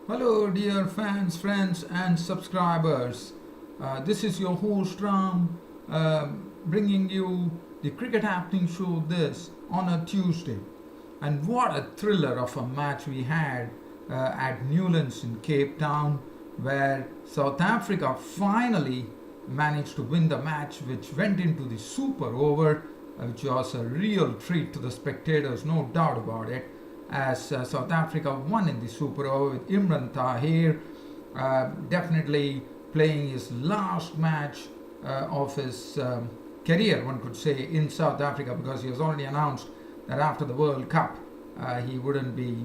Hello, dear fans, friends, and subscribers. This is your host Ram, bringing you the cricket happening show this on a Tuesday. And what a thriller of a match we had at Newlands in Cape Town, where South Africa finally managed to win the match, which went into the super over, which was a real treat to the spectators, no doubt about it, as South Africa won in the super over with Imran Tahir definitely playing his last match of his career, one could say, in South Africa, because he has already announced that after the World Cup he wouldn't be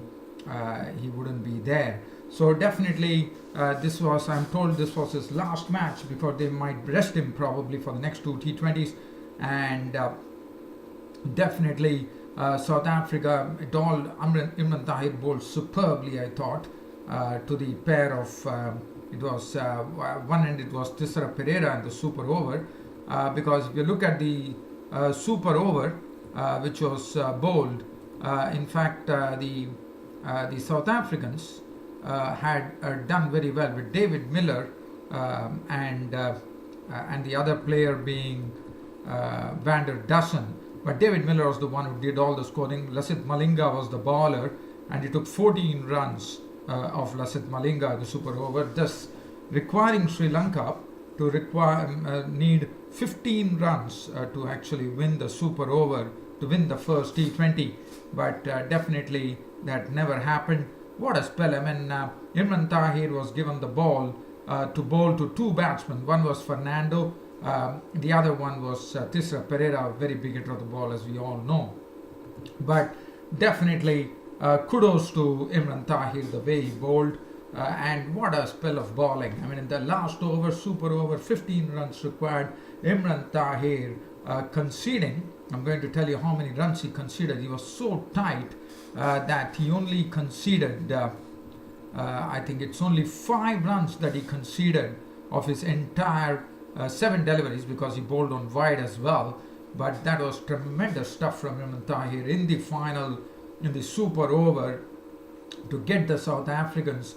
there. So definitely I'm told this was his last match before they might rest him probably for the next two T20s, and definitely South Africa, Imran Tahir bowled superbly, I thought, to the pair of, one end it was Tisra Pereira in the super over, because if you look at the super over, which was bowled, in fact, the South Africans had done very well with David Miller and the other player being Vander Dussen. But David Miller was the one who did all the scoring. Lasith Malinga was the bowler, and he took 14 runs of Lasith Malinga in the super over, thus requiring Sri Lanka to need 15 runs to actually win the super over, to win the first T20. But definitely that never happened. What a spell! I mean, Imran Tahir was given the ball to bowl to two batsmen. One was Fernando. The other one was Tisra Pereira, a very big hitter of the ball, as we all know. But definitely kudos to Imran Tahir, the way he bowled, and what a spell of bowling. I mean, in the last over, super over, 15 runs required. Imran Tahir conceding, I'm going to tell you how many runs he conceded. He was so tight that he only conceded, I think it's only 5 runs that he conceded of his entire 7 deliveries, because he bowled on wide as well. But that was tremendous stuff from Imran Tahir in the final, in the super over, to get the South Africans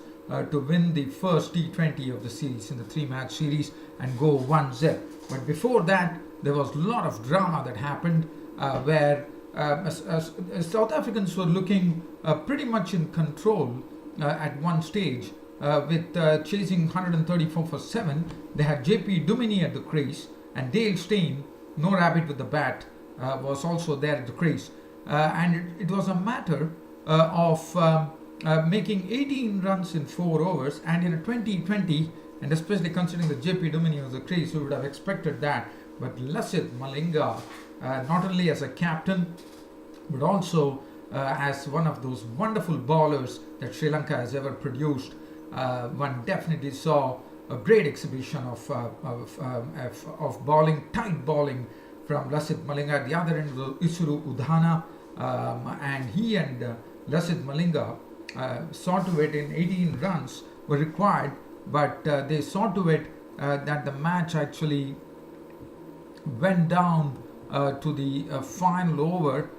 to win the first T20 of the series, in the 3-match series, and go 1-0. But before that, there was a lot of drama that happened where South Africans were looking pretty much in control at one stage. With chasing 134 for 7, they had JP Duminy at the crease, and Dale Steyn, no rabbit with the bat, was also there at the crease. And it was a matter of making 18 runs in 4 overs, and in a 2020, and especially considering that JP Duminy was the crease, you would have expected that. But Lasith Malinga, not only as a captain, but also as one of those wonderful bowlers that Sri Lanka has ever produced, one definitely saw a great exhibition of bowling, tight bowling from Lasith Malinga. At the other end was Isuru Udhana, and he and Lasith Malinga saw to it in 18 runs were required, but they saw to it that the match actually went down to the final over,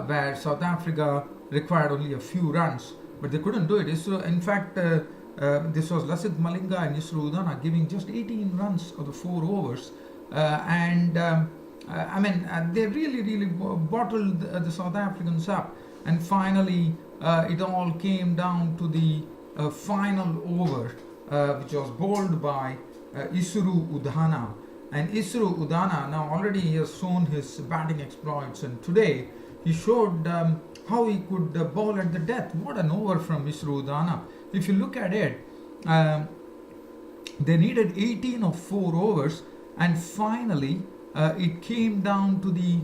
where South Africa required only a few runs, but they couldn't do it. In fact, this was Lasith Malinga and Isuru Udhana giving just 18 runs of the 4 overs, they really bottled the South Africans up, and finally it all came down to the final over, which was bowled by Isuru Udhana. And Isuru Udhana, now already he has shown his batting exploits, and today he showed how he could bowl at the death. What an over from Isuru Udhana. If you look at it, they needed 18 of 4 overs, and finally it came down to the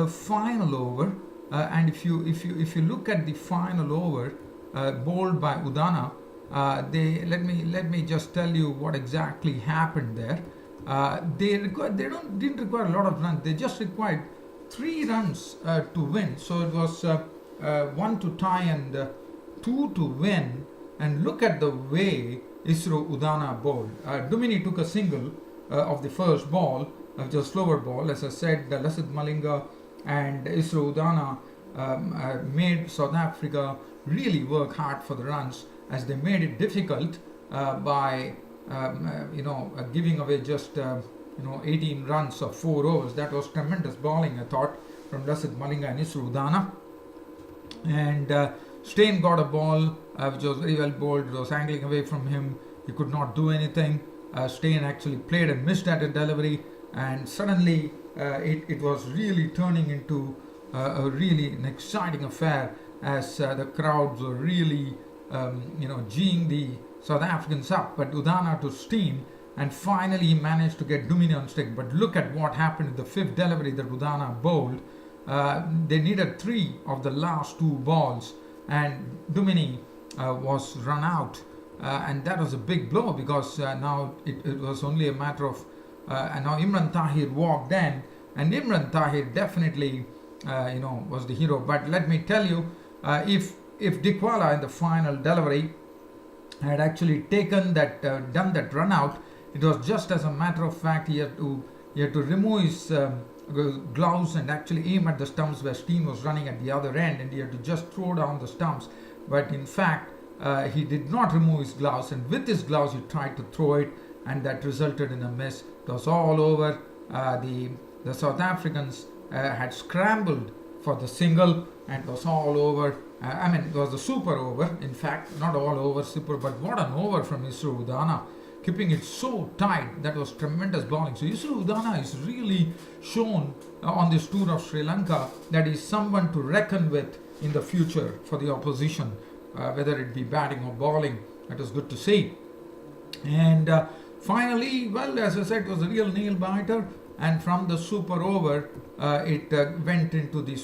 final over. And if you look at the final over bowled by Udhana, let me just tell you what exactly happened there. They didn't require a lot of runs. They just required 3 runs to win. So it was 1 to tie and 2 to win. And look at the way Isuru Udhana bowled. Duminy took a single of the first ball, which was a slower ball. As I said, Lasith Malinga and Isuru Udhana made South Africa really work hard for the runs, as they made it difficult by giving away just 18 runs of 4 overs. That was tremendous bowling, I thought, from Lasith Malinga and Isru Udana. And Steyn got a ball which was very well bowled. It was angling away from him. He could not do anything. Steyn actually played and missed at a delivery, and suddenly it was really turning into an exciting affair, as the crowds were really geeing the South Africans up. But Udana to Steyn, and finally he managed to get Dumini on stick. But look at what happened in the fifth delivery that Udana bowled. They needed 3 of the last 2 balls, and Dumini was run out. And that was a big blow, because now it was only a matter of and now Imran Tahir walked in, and Imran Tahir definitely was the hero. But let me tell you, if Dikwala in the final delivery had actually taken that done that run out, it was just as a matter of fact he had to remove his gloves and actually aim at the stumps where Steyn was running at the other end, and he had to just throw down the stumps. But in fact he did not remove his gloves, and with his gloves he tried to throw it, and that resulted in a miss. It was all over. The South Africans had scrambled for the single, and it was all over. It was the super over, in fact, not all over, super, but what an over from Isru Udana, keeping it so tight. That was tremendous bowling. So Isru Udana is really shown on this tour of Sri Lanka that he's someone to reckon with in the future for the opposition, whether it be batting or bowling. That was good to see. And finally, well, as I said, it was a real nail biter. And from the super over, it went into the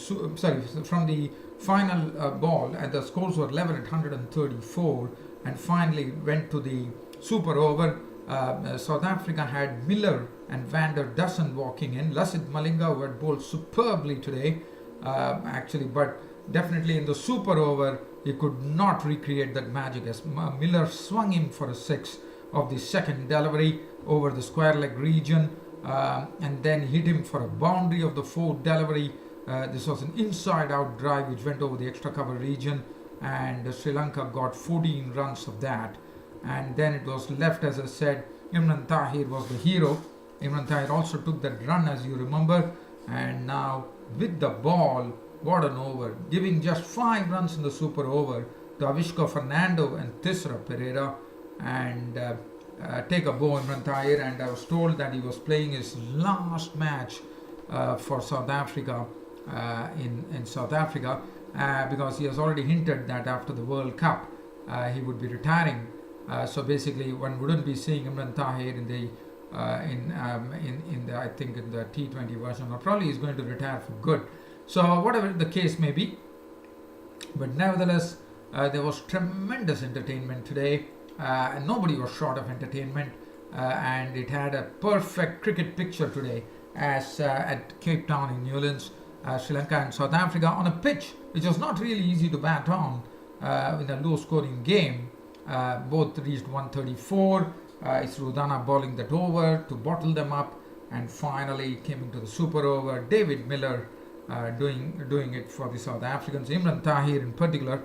from the final ball, and the scores were 11 at 134, and finally went to the super over. South Africa had Miller and Van der Dussen walking in. Lasith Malinga, who had bowled superbly today, actually, but definitely in the super over, he could not recreate that magic, as Miller swung him for a 6 of the second delivery over the square leg region, and then hit him for a boundary of the 4th delivery. This was an inside out drive which went over the extra cover region, and Sri Lanka got 14 runs of that. And then it was left, as I said, Imran Tahir was the hero. Imran Tahir also took that run, as you remember, and now with the ball, what an over, giving just 5 runs in the super over to Avishka Fernando and Tisra Pereira, and take a bow, Imran Tahir. And I was told that he was playing his last match for South Africa in South Africa, because he has already hinted that after the World Cup he would be retiring. So basically, one wouldn't be seeing Imran Tahir in the I think in the T20 version, or probably he's going to retire for good. So whatever the case may be, but nevertheless, there was tremendous entertainment today. And nobody was short of entertainment, and it had a perfect cricket picture today, as at Cape Town in Newlands, Sri Lanka and South Africa on a pitch which was not really easy to bat on, in a low scoring game. Both reached 134. Isru Udana bowling that over to bottle them up, and finally came into the super over. David Miller doing it for the South Africans. Imran Tahir in particular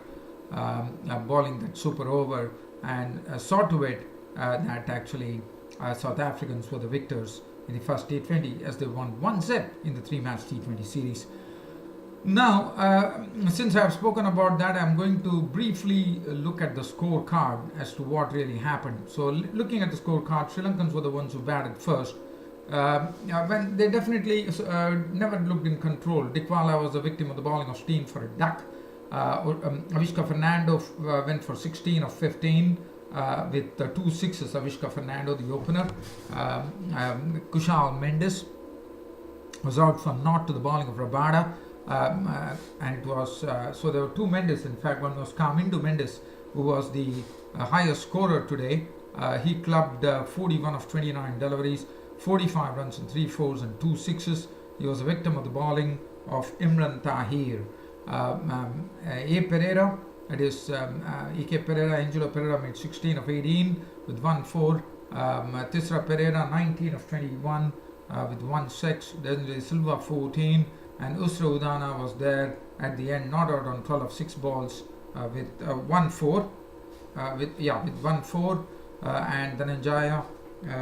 bowling that super over, and saw to it that actually South Africans were the victors in the first T20, as they won 1-0 in the 3-match T20 series. Now, since I've spoken about that, I'm going to briefly look at the scorecard as to what really happened. So, looking at the scorecard, Sri Lankans were the ones who batted first. When they definitely never looked in control. Dikwala was the victim of the bowling of Steyn for a duck. Avishka Fernando went for 16 of 15 with 2 sixes. Avishka Fernando, the opener. Kushal Mendes was out for naught to the bowling of Rabada. And it was so there were 2 Mendes. In fact, one was Kamindu Mendes, who was the highest scorer today. He clubbed 41 of 29 deliveries, 45 runs and 3 fours and 2 sixes. He was a victim of the bowling of Imran Tahir. A Pereira, that is Ike Pereira, Angelo Pereira made 16 of 18 with 1 4. Tisra Pereira 19 of 21 with 1 6. Then Silva 14. And Isru Udana was there at the end, not out on 12 of 6 balls with 1-4. With 1-4, and Dhananjaya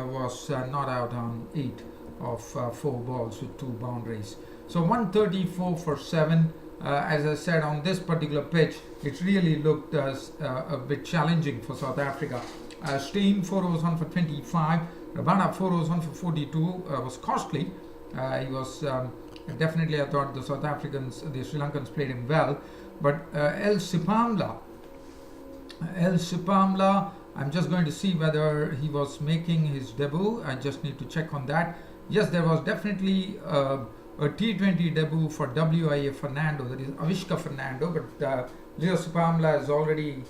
was not out on 8 of 4 balls with 2 boundaries. So 134 for 7. As I said, on this particular pitch, it really looked a bit challenging for South Africa. Steen 4 overs 1 for 25. Rabada 4 overs 1 for 42 was costly. He was definitely, I thought the Sri Lankans played him well. But El Sipamla, I'm just going to see whether he was making his debut. I just need to check on that. Yes, there was definitely a T20 debut for WIA Fernando, that is Avishka Fernando, but Leo Sipamla has already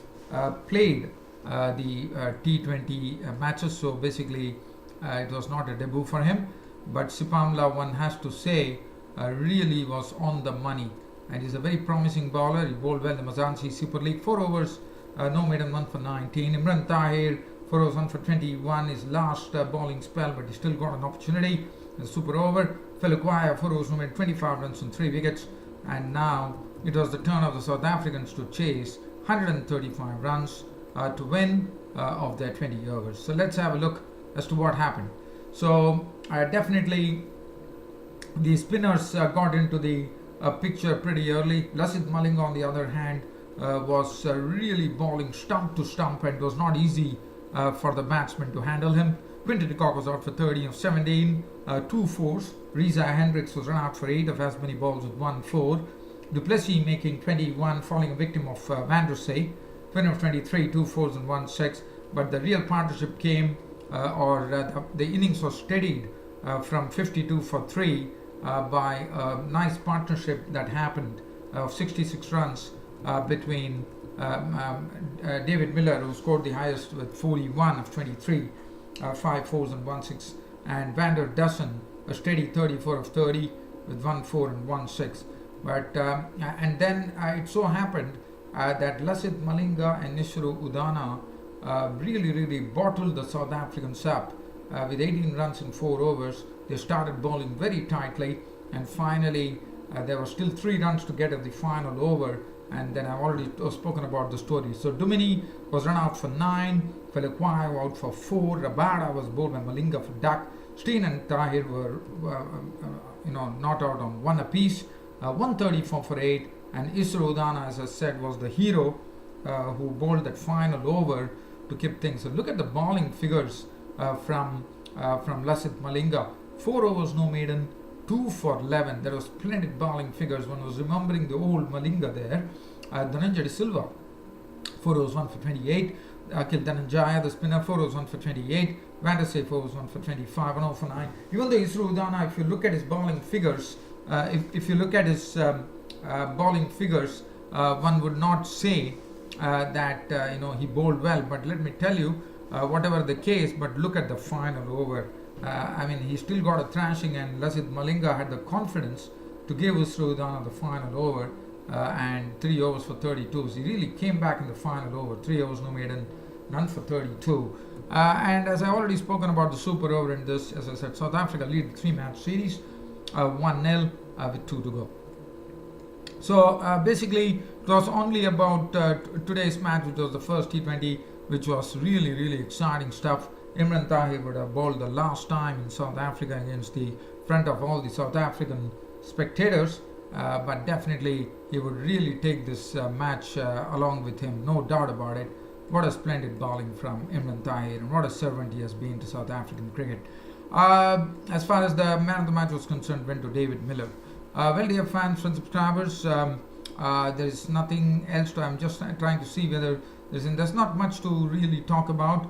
played the T20 matches, so basically it was not a debut for him. But Sipamla, one has to say, really was on the money, and he's a very promising bowler. He bowled well in the Mazansi Super League. 4 overs, no maiden, 1 for 19. Imran Tahir, 4 overs, 1 for 21, his last bowling spell, but he still got an opportunity. A super over. Felukwaya, 4 overs, no maiden, 25 runs on 3 wickets. And now it was the turn of the South Africans to chase 135 runs to win of their 20 overs. So let's have a look as to what happened. So definitely the spinners got into the picture pretty early. Lasith Malinga, on the other hand, was really bowling stump to stump, and it was not easy for the batsmen to handle him. Quinton de Kock was out for 13 of 17, 2 fours. Reza Hendricks was run out for 8 of as many balls with 1 4. Du Plessis making 21, falling a victim of Van der Sey, 20 of 23, 2 fours and 1 6. But the real partnership came, the innings was steadied from 52 for 3 by a nice partnership that happened of 66 runs between David Miller, who scored the highest with 41 of 23, 5 fours and 1 6, and Vander Dussen, a steady 34 of 30 with 1 4 and 1 6. But and then it so happened that Lasith Malinga and Nisru Udana really bottled the South Africans up with 18 runs in 4 overs. They started bowling very tightly, and finally there were still 3 runs to get at the final over, and then I've already spoken about the story. So Dumini was run out for 9, Felukwaya out for 4, Rabada was bowled by Malinga for duck, Steen and Tahir were not out on 1 apiece, 134 for 8, and Isru Udana, as I said, was the hero who bowled that final over to keep things. So look at the bowling figures from Lasith Malinga. 4 overs, no maiden, 2 for 11. There was splendid bowling figures. One was remembering the old Malinga there. Dhananjaya de Silva, 4 overs, 1 for 28. Akhil Dhananjaya, the spinner, 4 overs, 1 for 28. Van der Sey, 4 overs, 1 for 25, 1 for 9. Even though Isru Udana, if you look at his bowling figures, if you look at his bowling figures, one would not say that he bowled well. But let me tell you, whatever the case, but look at the final over. He still got a thrashing, and Lasith Malinga had the confidence to give Isru Udana the final over, and 3 overs for 32. So he really came back in the final over. 3 overs, no maiden, none for 32. And as I already spoken about the super over in this, as I said, South Africa lead the 3-match series, 1-0 with 2 to go. So basically, it was only about today's match, which was the first T20, which was really exciting stuff. Imran Tahir would have bowled the last time in South Africa against the front of all the South African spectators, but definitely he would really take this match along with him, no doubt about it. What a splendid bowling from Imran Tahir, and what a servant he has been to South African cricket. As far as the man of the match was concerned, went to David Miller. Well, dear fans and subscribers, there is nothing else I'm just trying to see whether there's not much to really talk about.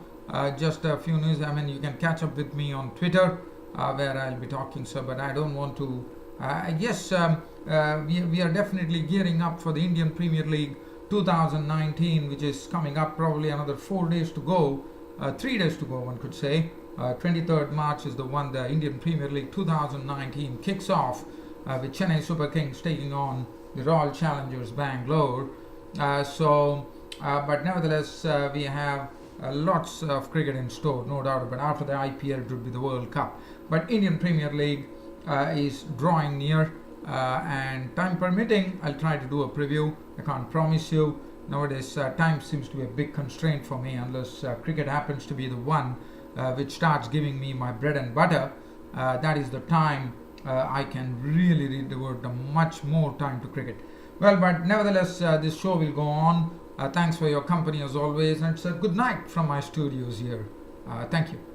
Just a few news. You can catch up with me on Twitter, where I'll be talking, sir, but I don't want to. I guess we are definitely gearing up for the Indian Premier League 2019, which is coming up, probably another 4 days to go, 3 days to go, one could say. 23rd March is the one the Indian Premier League 2019 kicks off, with Chennai Super Kings taking on the Royal Challengers Bangalore. But nevertheless, we have lots of cricket in store, no doubt. But after the IPL, it would be the World Cup. But Indian Premier League is drawing near, and time permitting, I'll try to do a preview. I can't promise you. Nowadays, time seems to be a big constraint for me unless cricket happens to be the one which starts giving me my bread and butter. That is the time I can really devote much more time to cricket. Well, but nevertheless, this show will go on. Thanks for your company as always, and it's a good night from my studios here. Thank you.